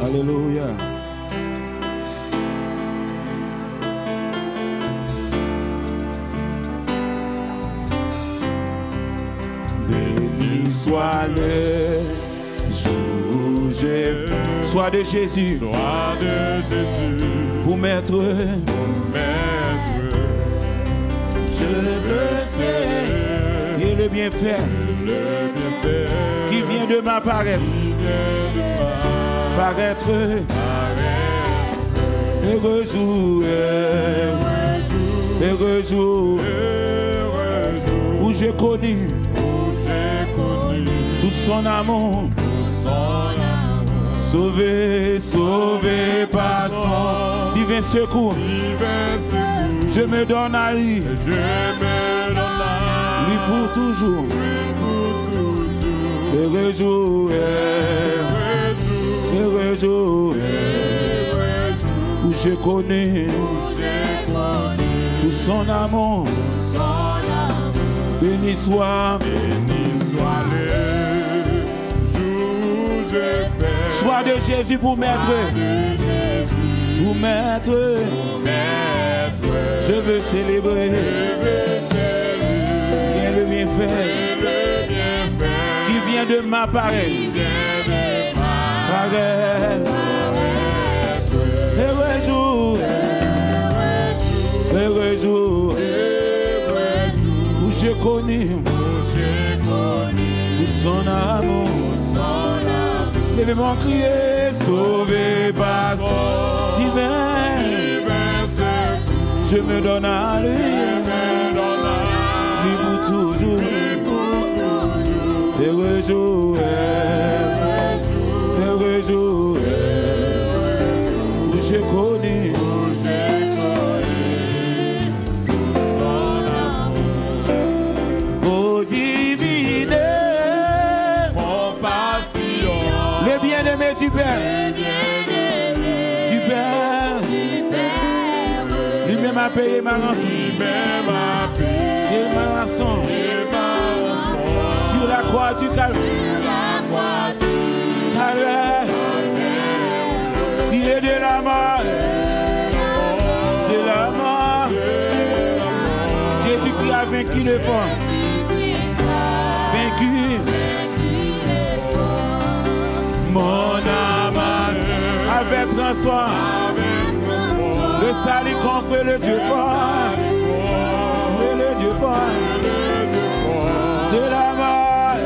Alléluia. Béni soit le jour, j'ai fait. Sois de Jésus. Sois de Jésus. Pour mettre. Je veux célébrer. Et le bienfait. Le bienfait. Qui vient de m'apparaître. Paraître. Heureux jour. Heureux jour. Où j'ai connu. Tout son amour. Sauvé, sauvé par son divin secours. Je me donne à lui. Lui pour toujours. Heureux jour. Heureux jour. Où je connais tout son amour. Béni soit le jour je fais. Sois de Jésus pour mettre. Pour mettre. Je veux célébrer. Bien le bienfait qui vient de m'apparaître. Heureux jour. Heureux jour. Où je connais tout son amour. Levez mon crier, sauvé par son divin. Je me donne à lui. Lui pour toujours. Heureux jour. Heureux jour. Où je connais. Bien-aimé, tu perds. Tu perds. Lui-même a payé ma rançon. Et ma rançon. Sur la croix du calvaire. Crier de la mort. De la mort. Jésus-Christ a vaincu le fort. Vaincu. Mon âme avait transformé le salut contre le Dieu fort. Et le Dieu fort. De la mort.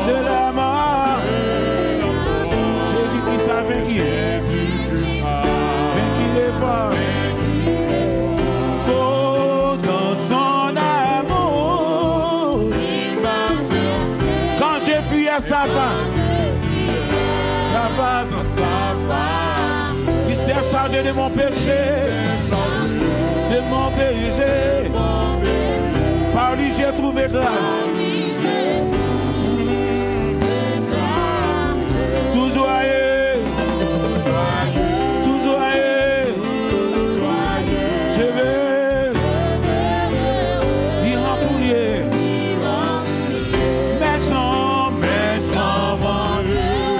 De la mort. Jésus-Christ a vaincu. Vaincu le fort. Oh, dans son amour. Quand je fuyais sa face. Il s'est chargé de mon péché. De mon péché. Par lui j'ai trouvé grâce. Tout joyeux. Tout joyeux. Je veux dire en poulier. Méchant, méchant,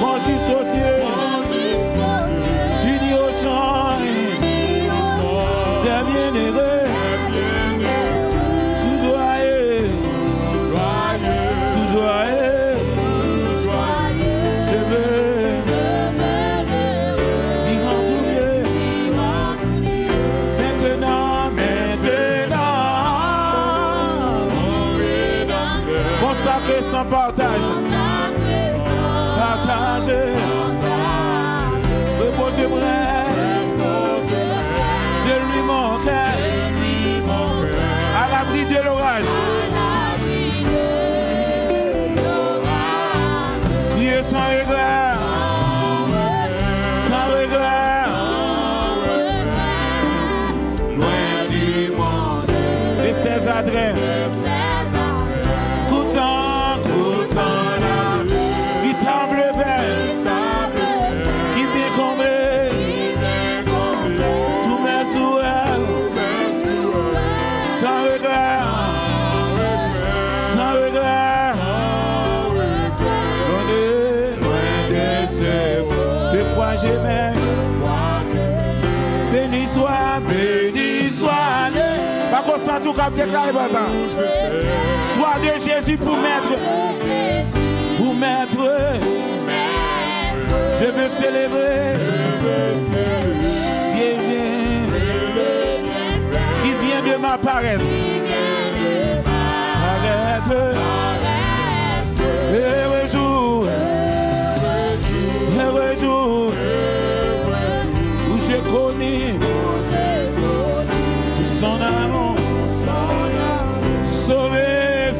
mon dissocié. Sans partage, partage, reposez près de lui mon cœur, à l'abri de l'orage, criez sans regret, sans regret, loin du monde et ses adresses. j'aimais. Béni soit, pas qu'on sent tout comme déclaré par ça. Soit de Jésus pour mettre. Je veux célébrer. Qui vient de m'apparaître. Heureux jour, où j'ai connu tout son amour, sauvé,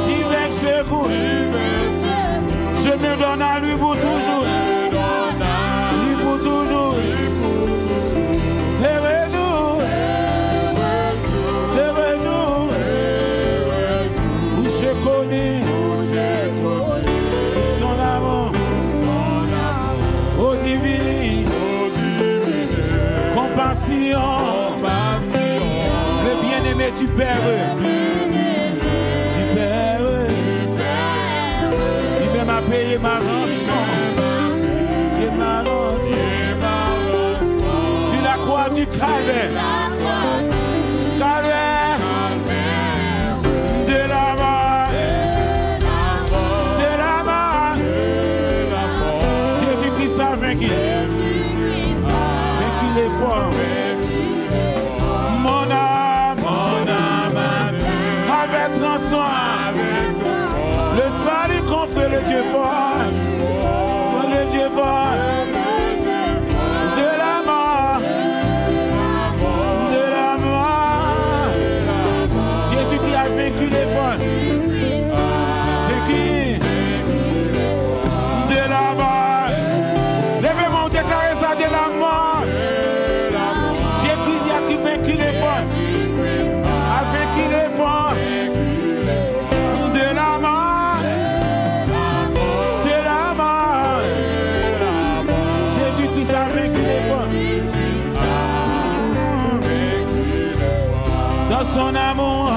divin secours, je me donne à lui pour toujours, son amour, oh divine, compassion, le bien-aimé du Père, il vient m'a payé ma rançon, sur la croix du Calvaire, de la mort. Vaincu les forts. Mon âme avait transformé. Le salut contre le Dieu fort. Le Dieu fort. De la mort. Jésus-Christ a vaincu les forts. Vaincu de la mort. Déclarer ça de la mort. Jésus a vaincu les forces. A vaincu les forces. De la mort. Jésus-Christ a vaincu les forces. Dans son amour,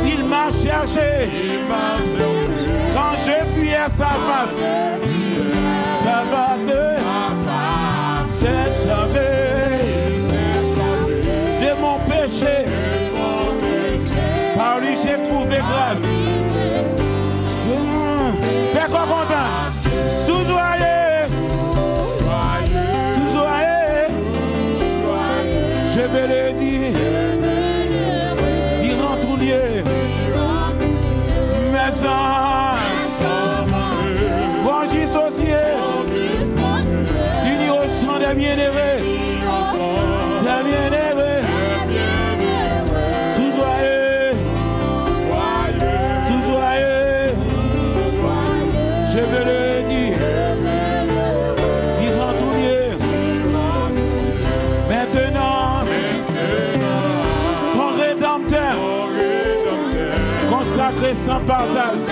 il m'a cherché. Quand je fuyais sa face. Sa face s'est chargée de mon péché. Par lui j'ai trouvé grâce. Fais quoi content? Tout joyeux. Je vais le dire. Il rentre au lieu. Mes chances. Bon associé. S'unir au chant des bien-aimés. Des bien-aimés. Tout joyeux. Je veux le dire. Vivant tout lieu. Maintenant, ton rédempteur, consacré sans partage.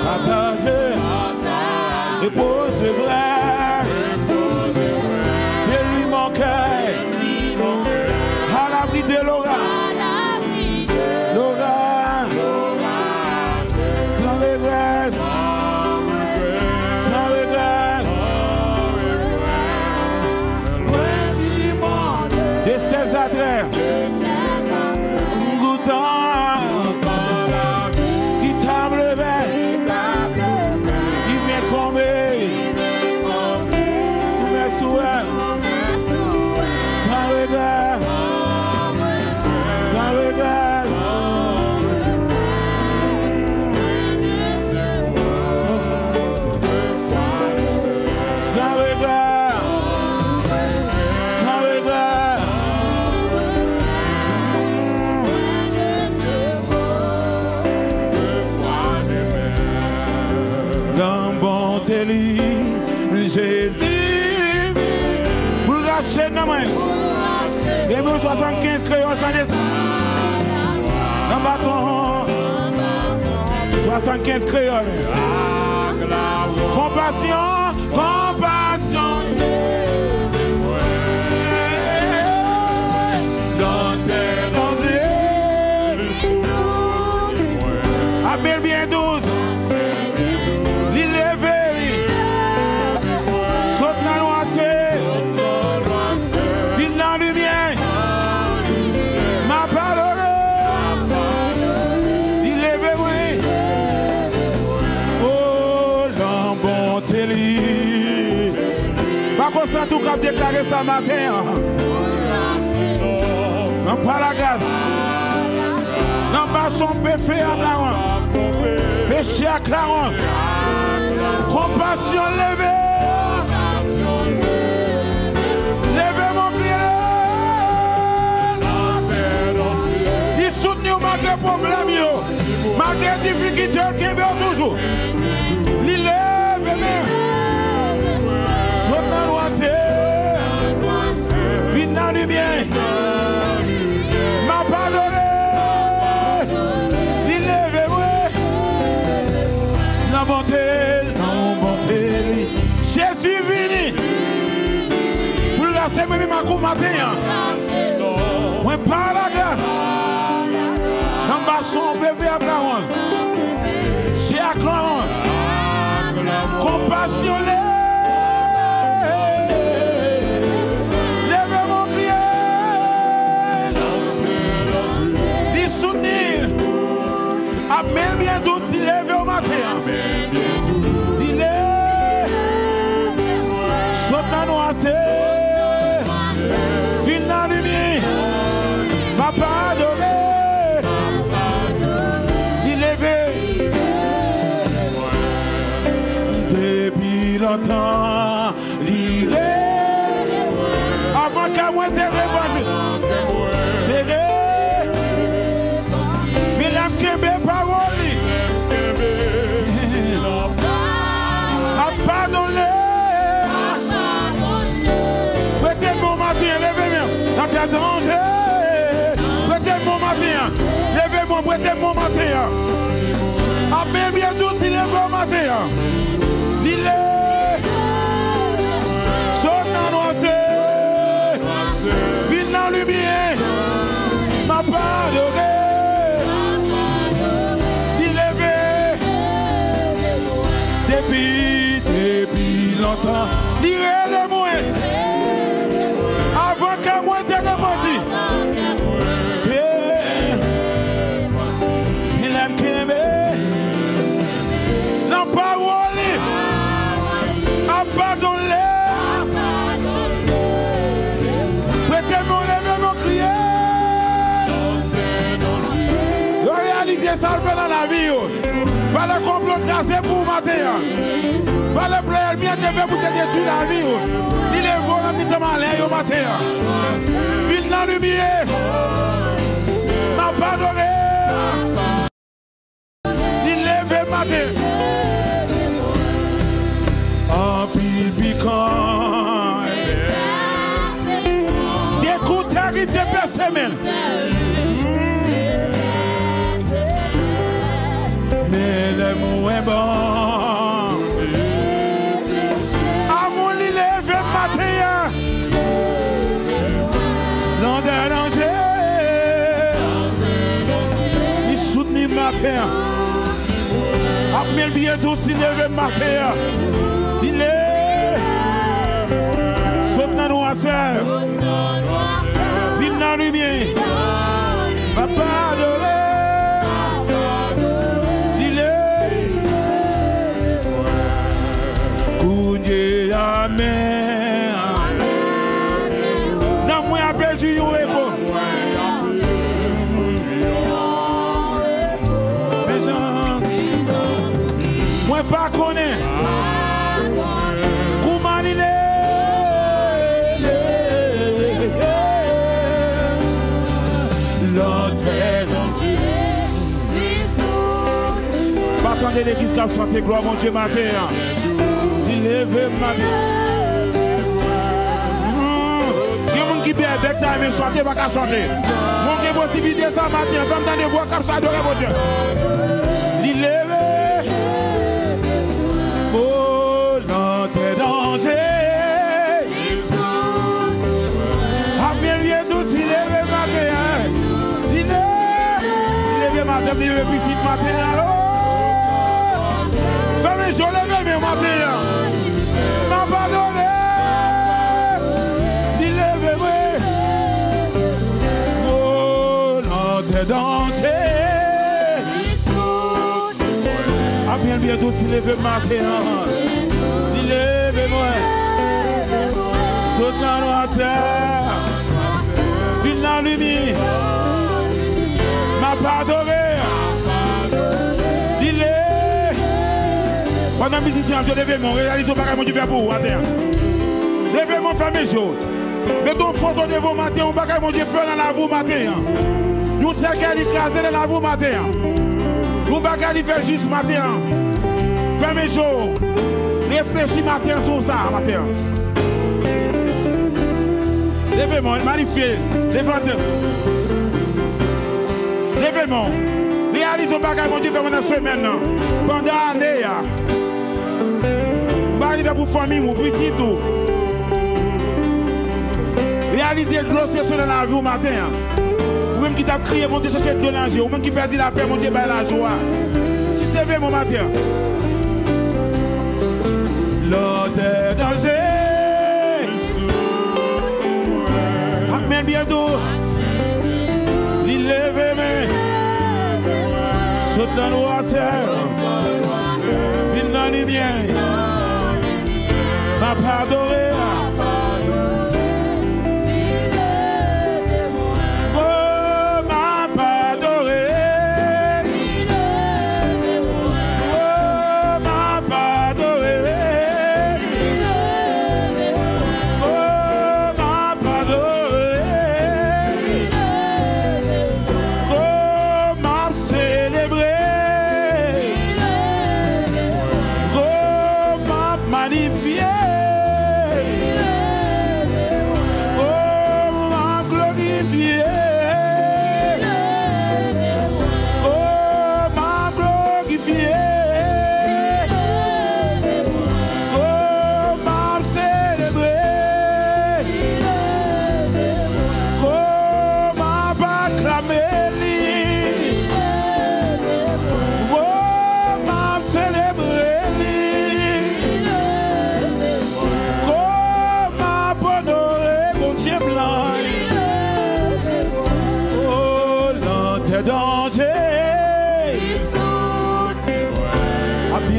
Partager. Dépose vrai. De lui mon cœur. À l'abri de l'aura. Sans regret. De ses attraits. Goûtant. Qui table le bain. Qui vient combler. Tous mes souhaits. Sans regret. Sans regret. Sans regret. Sans regret. Dans bonté, Jésus, pour racheter nos mains. 75 créoles, chantez ça. Dans bâton. 75 créoles. Compassion. Dans tes dangers. Appelle bien 12. L'île levée. Pas qu'on sent tout comme déclaré ça matin. Non, pas la garde. Non, pas son péché à Claron. Péché à Claron. Compassion levée. Levez mon cri. Il soutient malgré problème, malgré difficulté, qui est toujours. Il lève même. Saute dans l'oisier. Vite dans la lumière. M'a pardonné. Il lève moi. La bonté. Jésus vini pour racheter même ma coupe matin. Moi pas la gare. Dans ma son bébé à Claron. J'ai à Claron. Compassion lève mon cri. Les soutenir. Amen bientôt s'il lève au matin. Il est viens dans la lumière, m'a pardonné, il levé. Depuis longtemps, l'iré, avant qu'à moi t'es répandu, mais l'âme qui est parole, a pardonné. Levez-moi dans tes dangers. Prêtez-moi matin. Levez-moi, prêtez-moi matin. Amen bien tous, il est bon matin. Il est. Saute dans l'oisier. Viens dans la lumière. M'a pardonné. Il est depuis longtemps. Il est le moins. Avant que moi t'ai répondu, il aime qu'il la parole, abandonne-les. Prêtez-moi, levez mon crier. Réalisez ça dans la vie. Pas le complot tracé pour matin. Pas le plaisir bien de faire pour te détruire la vie. Il est bon à mi-temps malin au matin. Viens dans la lumière. M'a pardonné. Il lève matin. En pile piquant. Des coups terribles de persémènes. Mais le mot est bon. Il soutient matin. Après le bientôt s'il lève matin. Il est. Saute dans l'oisier. Viens dans la lumière. Ma pardonné. Il est. Cougné amen. Non, moi, à Béjou, moi pas connaît comment il est. Pas attendre l'église qui a chanté gloire mon Dieu matin. Il lève ma vie. Il y a des gens qui peuvent avec ça mais chanter pas qu'à chanter. Mon Dieu possibilité ça matin. Femme dans les voix comme ça adorer mon Dieu. Il lève. Oh, l'entrée danger. Ah, bien, bien, tous, il est le matin. Il est le matin, il est le petit matin. Femme, je lève le matin. M'a pardonné. Il lève, oui. Oh, l'entrée danger. Ah bien bientôt s'il lève matin. Il lève moi. Saute dans la noirceur. Ville dans la lumière. M'a pardonné. Pendant que musicien, je lève mon réalise au bagage, mon Dieu fait pour vous, à terre. Levez mon famille chaud. Mettez une photo de vos matins, on bagage, mon Dieu fait dans la vous matin. Nous savons qu'elle écrasé dans la vous matin. Nous bagage, il fait juste matin. Famille chaud. Réfléchis matin sur ça, matin. Levez mon, magnifié. Levez-moi. Levez mon. Réalise au bagage, mon Dieu fait pendant semaine. Pendant l'année. Arriver pour famille, mon petit tout. Réaliser le gros session dans la vie au matin. Ou même qui t'a crié, mon Dieu, chercher de l'ange. Ou même qui perdit la paix, mon Dieu, la joie. Tu te lèves mon matin. L'autre danger. Amen bientôt. Il lève mes. Saute dans l'oasis. Ville dans la lumière. M'a pardonné. Oh, m'a pardonné. Oh, m'a pardonné. Oh, m'a pardonné. Oh, m'a célébré. Oh, m'a magnifié.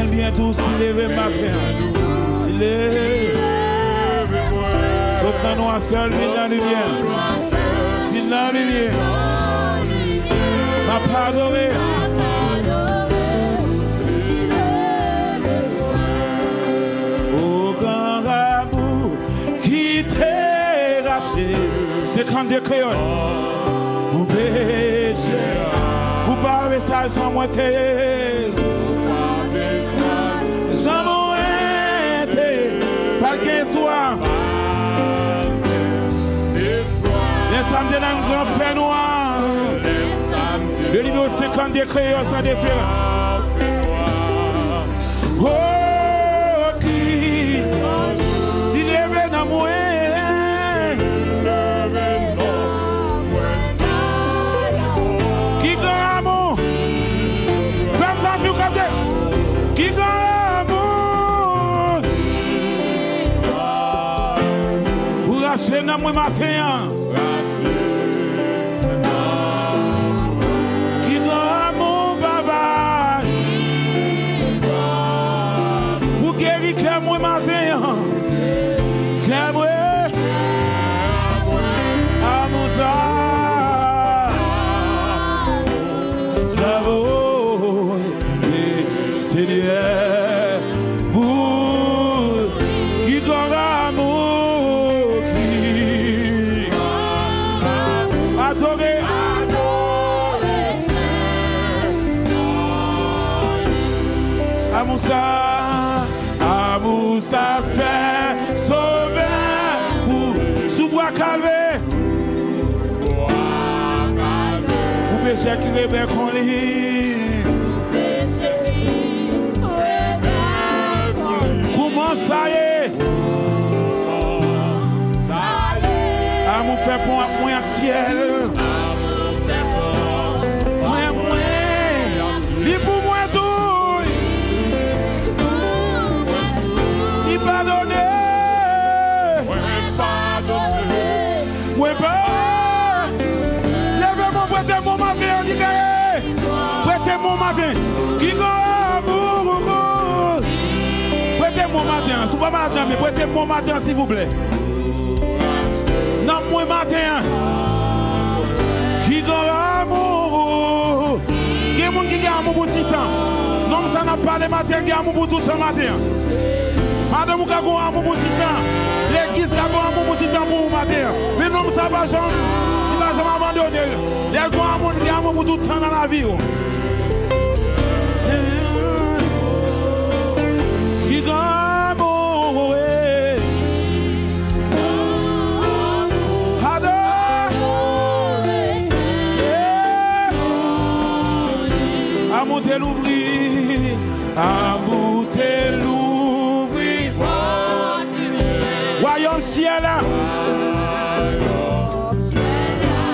Bientôt s'il lève matin, s'il lève, saute dans noir seul, ville dans la lumière, ville dans la lumière, m'a pardonné. Au grand amour qui t'est racheté, c'est quand des créoles, mon péché, vous parlez ça sans moi t'es. Pas qu'un soir, les samedis dans le grand frère noir, le numéro 50 des créoles sans d'espérance. Oh, qui il est dans moi, qui grand amour, femme dans le cap, qui grand. Rache dans moi matin. Qui dans mon baba. Vous guérir que moi matin. Que moi. Amousa. Ça vaut. Seigneur. Vous. Qui dans Amousa fait sauver pour sous bois calvé. Pour péché qui rebelle qu'on lit. Comment ça y est? Amour fait pour moi ciel. Lui pour moi tout. Il pardonne. Oui, pas. Levez-moi, prêtez mon matin, on dit prêtez mon matin. Qui prêtez mon matin. C'est pas matin, mais prêtez mon matin, s'il vous plaît. Dans moi matin. Qui grand amour. Il y a des gens qui ont amour pour tout le temps. Non, ça n'a pas les matins qui ont amour pour tout le temps matin. Madame qui a amour pour tout le temps. L'église qui a amour pour tout le temps pour vous matin. Mais non, ça va jamais. Il va jamais abandonner. Les gens qui ont amour pour tout le temps dans la vie. Qui grand amour. Amour t'es l'ouvrir, amour t'es l'ouvrir. Royaume ciel,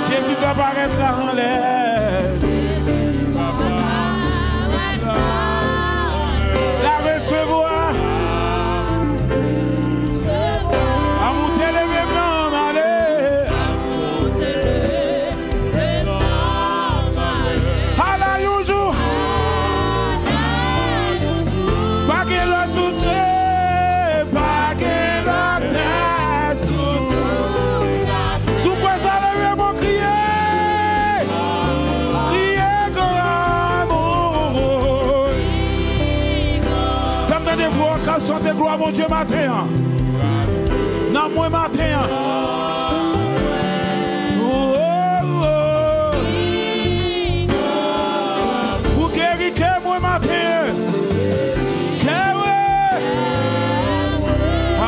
Jésus va paraître en l'air. La recevoir. Amour t'es levé blanc, allez. Chantez gloire mon Dieu matin. Non, moi matin. Vous guérissez que moi matin.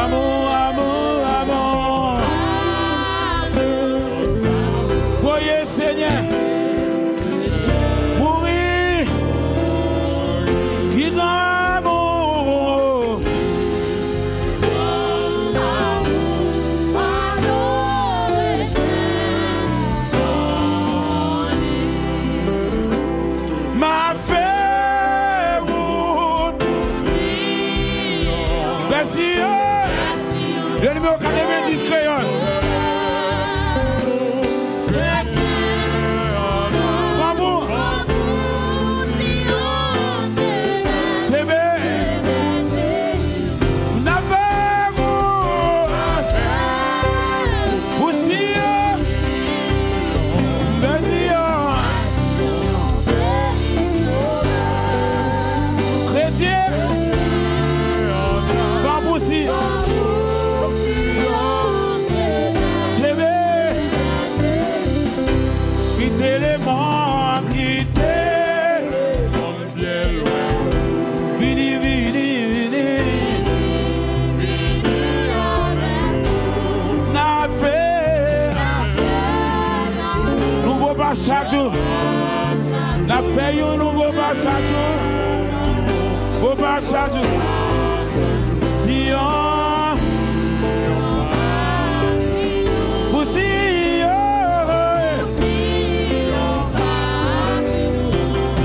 Amour, amour, amour. Voyez Seigneur. Mourir. Qui le numéro 90 crayon. Bravo. C'est bien. Chaque jour, la feuille un nouveau pas chaque jour, faut pas chaque jour. Si on, ou si on,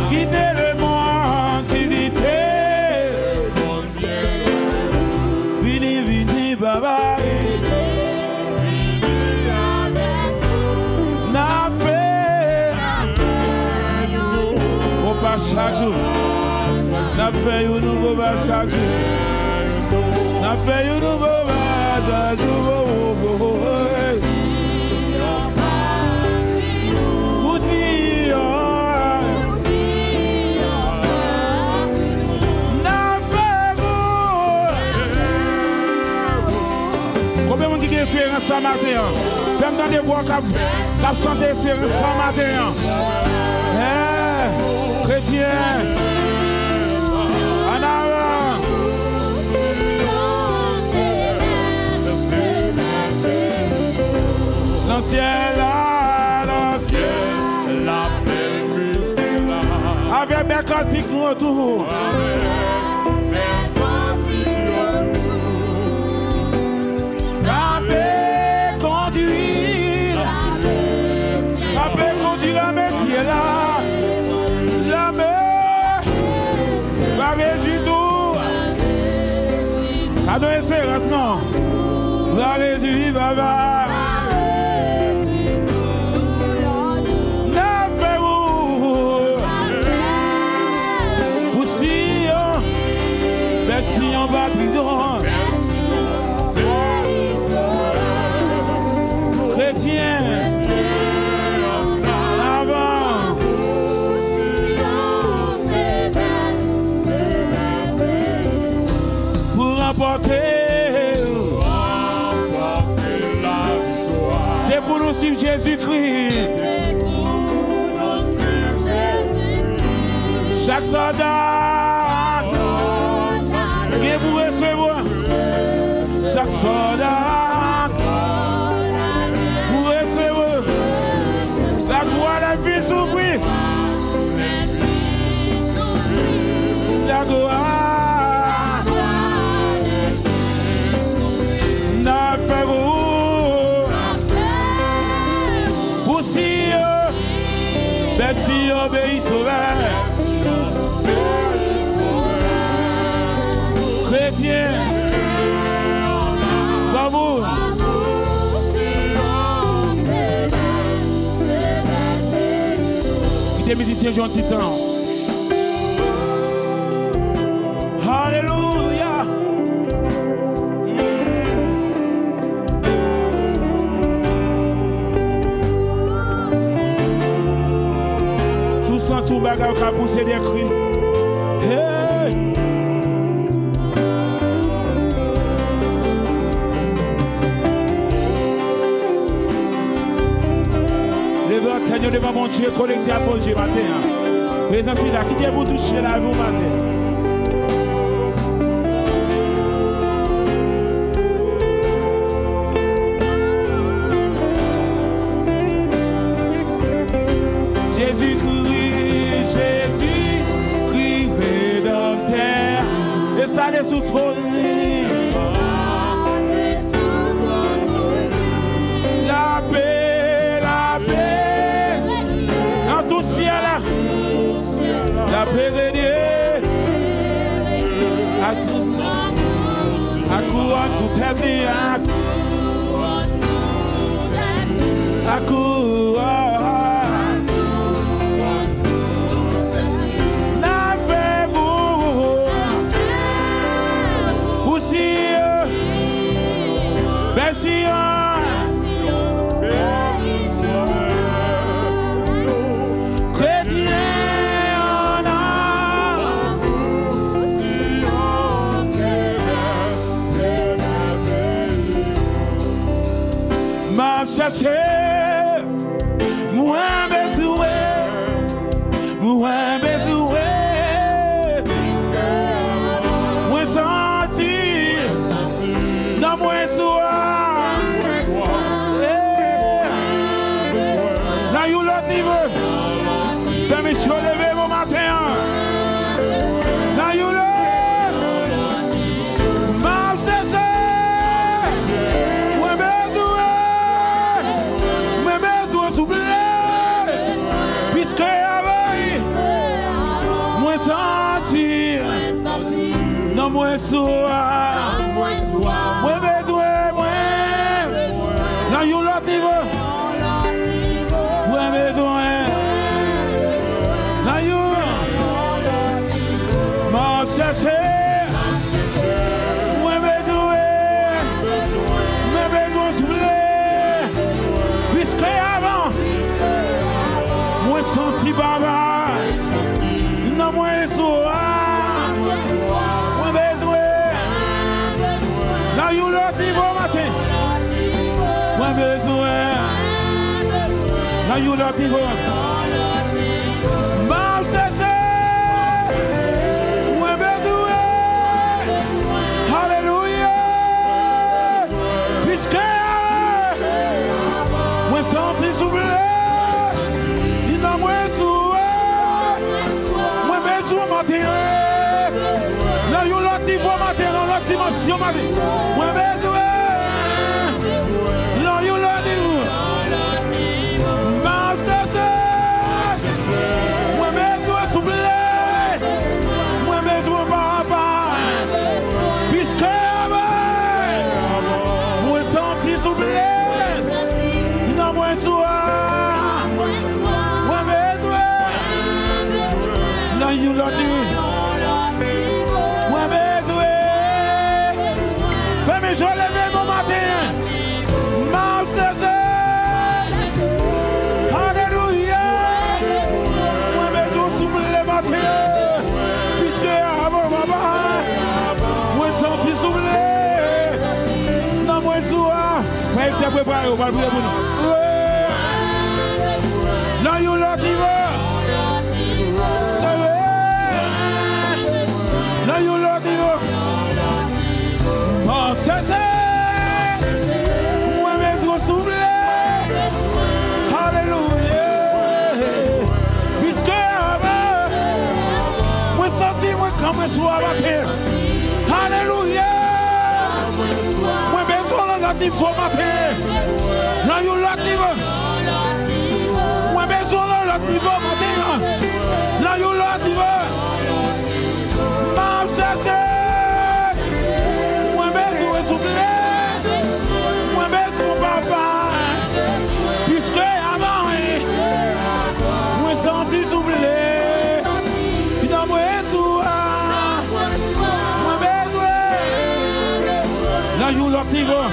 quitter le monde qui vite, vini vini baba. Chaque jour, n'a fait un nouveau bas chaque jour, n'a fait un nouveau bas chaque jour. Combien de gens qui ont espérance ce matin? Fais-moi dans des voix qui chantent espérance ce matin. Chrétien, en avant. L'ancien là, l'ancien, la belle musique là. Avec mes cantiques nous autour. La paix conduit, la Messie est là. La mer va réjouir tout. Ça doit espérance, non? Va réjouir, baba. La paix ou si on va tridon. remporter la victoire. C'est pour nous suivre Jésus-Christ. C'est pour nous suivre Jésus-Christ. Chaque soldat qui vous recevoir. Chaque soldat vous recevoir. La gloire, la vie s'ouvrir. La gloire n'a fait vous pour si merci obéis sauveur chrétien comme vous des musiciens jouent un petit temps. Alléluia. Tout sens tout bagage qui a poussé des cris. Hey. Levez l'antenne devant mon Dieu, connecté à Paul Dieu matin. Présence là, qui Dieu vous toucher la vie matin. Jésus-Christ, Jésus-Christ, rédempteur, et ça n'est sous son lit. La paix, dans tout ciel, la paix de Dieu, à tous, à couronne sous terre, à couronne. Chercher, moi besoin, moi senti, non moi soir, là you l'autre niveau, fais mes cheveux lever mon matin, là you l'autre, m'a cherché. Puisque avant, moi sentir, non moi soir, moi besoin, non you l'autre niveau, moi besoin, non you, m'a cherché, moi besoin souffler, puisque avant. Moi senti baba, non moi soir, moi besoin, là you l'autre niveau matin, moi besoin, là you l'autre niveau, m'a cherché, moi besoin, alléluia, puisque moi senti souffler. Là, il y a l'autre niveau matin, dans l'autre dimension matin. Moi, besoin. Là, il y a l'autre niveau. Ma cherche. Moi, besoin, souffler. Moi, besoin, papa. Puisque, moi, senti souffler. Non, moi, soir. Moi, besoin. Là, il y a l'autre niveau. Je lève soir. Frère, c'est préparé, on va le prier pour nous. Dans you l'autre niveau. Dans you l'autre niveau. Oh, c'est ça. Moi, mes yeux s'oublient. Alléluia. Puisque moi, senti, moi, comme je suis à la terre. Alléluia. Moi, besoin de l'autre niveau matin. Dans you l'autre niveau. Moi, besoin de l'autre niveau matin. Dans you l'autre niveau. Ma cherché. Moi, besoin de souffler. Moi, besoin de papa. Puisque avant, moi, senti souffler. Dans moi, tout. Moi, besoin. Dans you l'autre niveau.